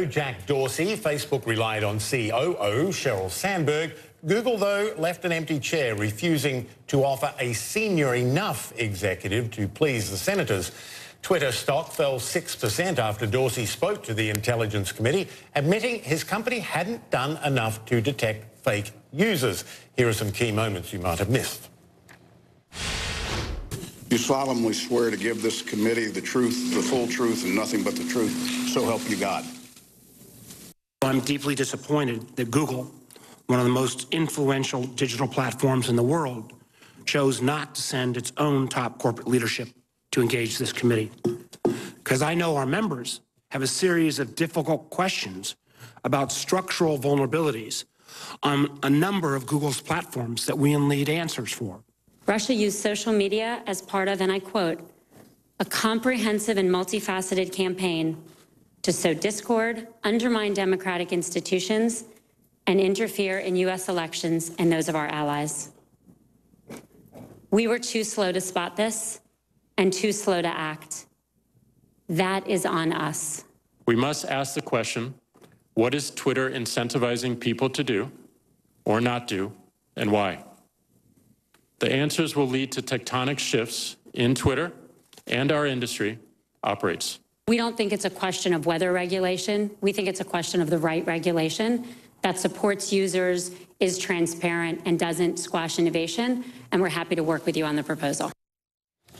Jack Dorsey. Facebook relied on COO Sheryl Sandberg. Google, though, left an empty chair, refusing to offer a senior enough executive to please the senators. Twitter stock fell 6% after Dorsey spoke to the Intelligence Committee, admitting his company hadn't done enough to detect fake users. Here are some key moments you might have missed. You solemnly swear to give this committee the truth, the full truth, and nothing but the truth, so help you God. I'm deeply disappointed that Google, one of the most influential digital platforms in the world, chose not to send its own top corporate leadership to engage this committee. Because I know our members have a series of difficult questions about structural vulnerabilities on a number of Google's platforms that we need answers for. Russia used social media as part of, and I quote, a comprehensive and multifaceted campaign to sow discord, undermine democratic institutions, and interfere in U.S. elections and those of our allies. We were too slow to spot this and too slow to act. That is on us. We must ask the question, what is Twitter incentivizing people to do or not do, and why? The answers will lead to tectonic shifts in Twitter and our industry operates. We don't think it's a question of whether regulation. We think it's a question of the right regulation that supports users, is transparent, and doesn't squash innovation. And we're happy to work with you on the proposal.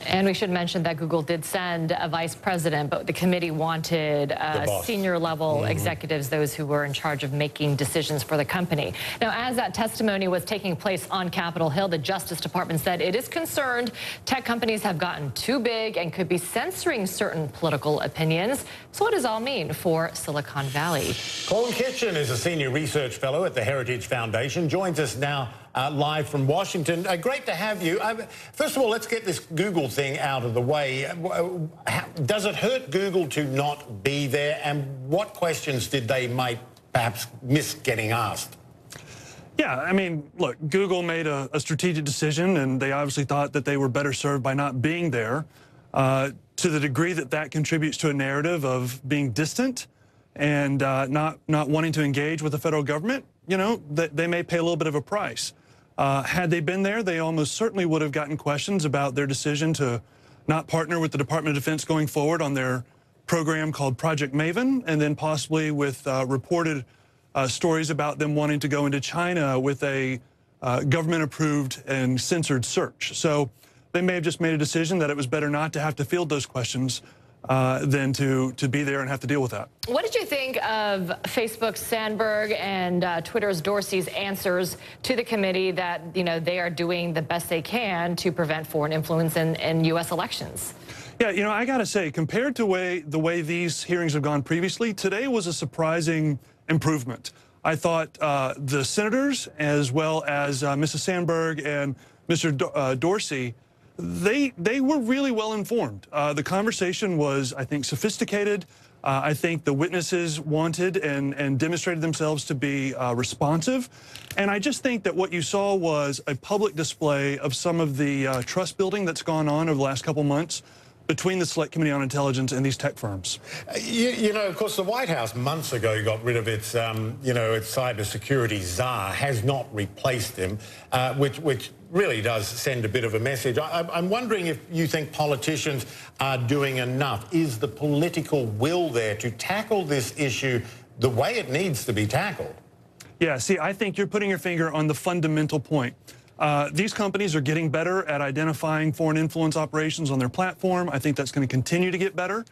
And we should mention that Google did send a vice president, but the committee wanted senior level executives, those who were in charge of making decisions for the company. Now, as that testimony was taking place on Capitol Hill, the Justice Department said it is concerned tech companies have gotten too big and could be censoring certain political opinions. So what does all mean for Silicon Valley? Klon is a senior research fellow at the Heritage Foundation, joins us now live from Washington. Great to have you. First of all, let's get this Google thing out of the way. Does it hurt Google to not be there? And what questions did they might perhaps miss getting asked? Yeah, I mean, look, Google made a strategic decision, and they obviously thought that they were better served by not being there. To the degree that that contributes to a narrative of being distant and not wanting to engage with the federal government, you know, they may pay a little bit of a price. Had they been there, they almost certainly would have gotten questions about their decision to not partner with the Department of Defense going forward on their program called Project Maven, and then possibly with reported stories about them wanting to go into China with a government-approved and censored search. So they may have just made a decision that it was better not to have to field those questions than to be there and have to deal with that. What did you think of Facebook's Sandberg and Twitter's Dorsey's answers to the committee that, you know, they are doing the best they can to prevent foreign influence in U.S. elections? Yeah, you know, I got to say, compared to the way these hearings have gone previously, today was a surprising improvement. I thought the senators, as well as Mrs. Sandberg and Mr. Dorsey, they were really well informed. The conversation was, I think, sophisticated. I think the witnesses wanted and demonstrated themselves to be responsive. And I just think that what you saw was a public display of some of the trust building that's gone on over the last couple months between the Select Committee on Intelligence and these tech firms. You know, of course, the White House months ago got rid of its, you know, its cybersecurity czar, has not replaced him, which really does send a bit of a message. I'm wondering if you think politicians are doing enough. Is the political will there to tackle this issue the way it needs to be tackled? Yeah, see, I think you're putting your finger on the fundamental point. These companies are getting better at identifying foreign influence operations on their platform. I think that's going to continue to get better.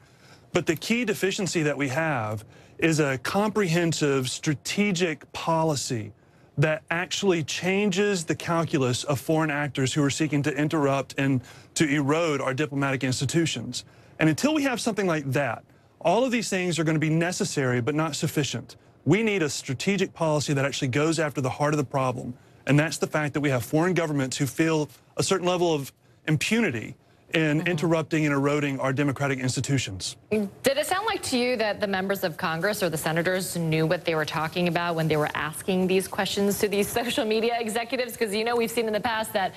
But the key deficiency that we have is a comprehensive strategic policy that actually changes the calculus of foreign actors who are seeking to interrupt and to erode our diplomatic institutions. And until we have something like that, all of these things are going to be necessary but not sufficient. We need a strategic policy that actually goes after the heart of the problem. And that's the fact that we have foreign governments who feel a certain level of impunity in interrupting and eroding our democratic institutions. Did it sound like to you that the members of Congress or the senators knew what they were talking about when they were asking these questions to these social media executives? Because, you know, we've seen in the past that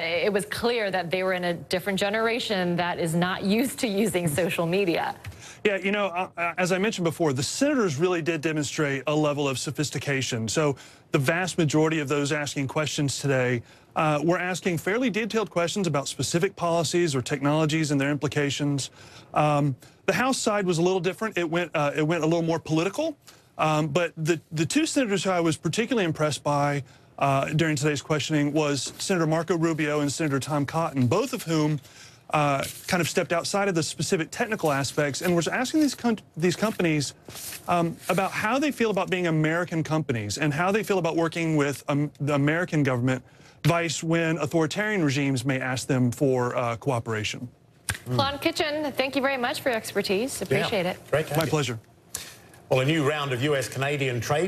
it was clear that they were in a different generation that is not used to using social media. Yeah, you know, as I mentioned before, the senators really did demonstrate a level of sophistication. So the vast majority of those asking questions today were asking fairly detailed questions about specific policies or technologies and their implications. The House side was a little different. It went a little more political. But the two senators who I was particularly impressed by during today's questioning was Senator Marco Rubio and Senator Tom Cotton, both of whom kind of stepped outside of the specific technical aspects and was asking these companies about how they feel about being American companies and how they feel about working with the American government, vice when authoritarian regimes may ask them for cooperation. Klon Kitchen, thank you very much for your expertise. Appreciate it. Great to have My you. pleasure. Well, a new round of US-Canadian trade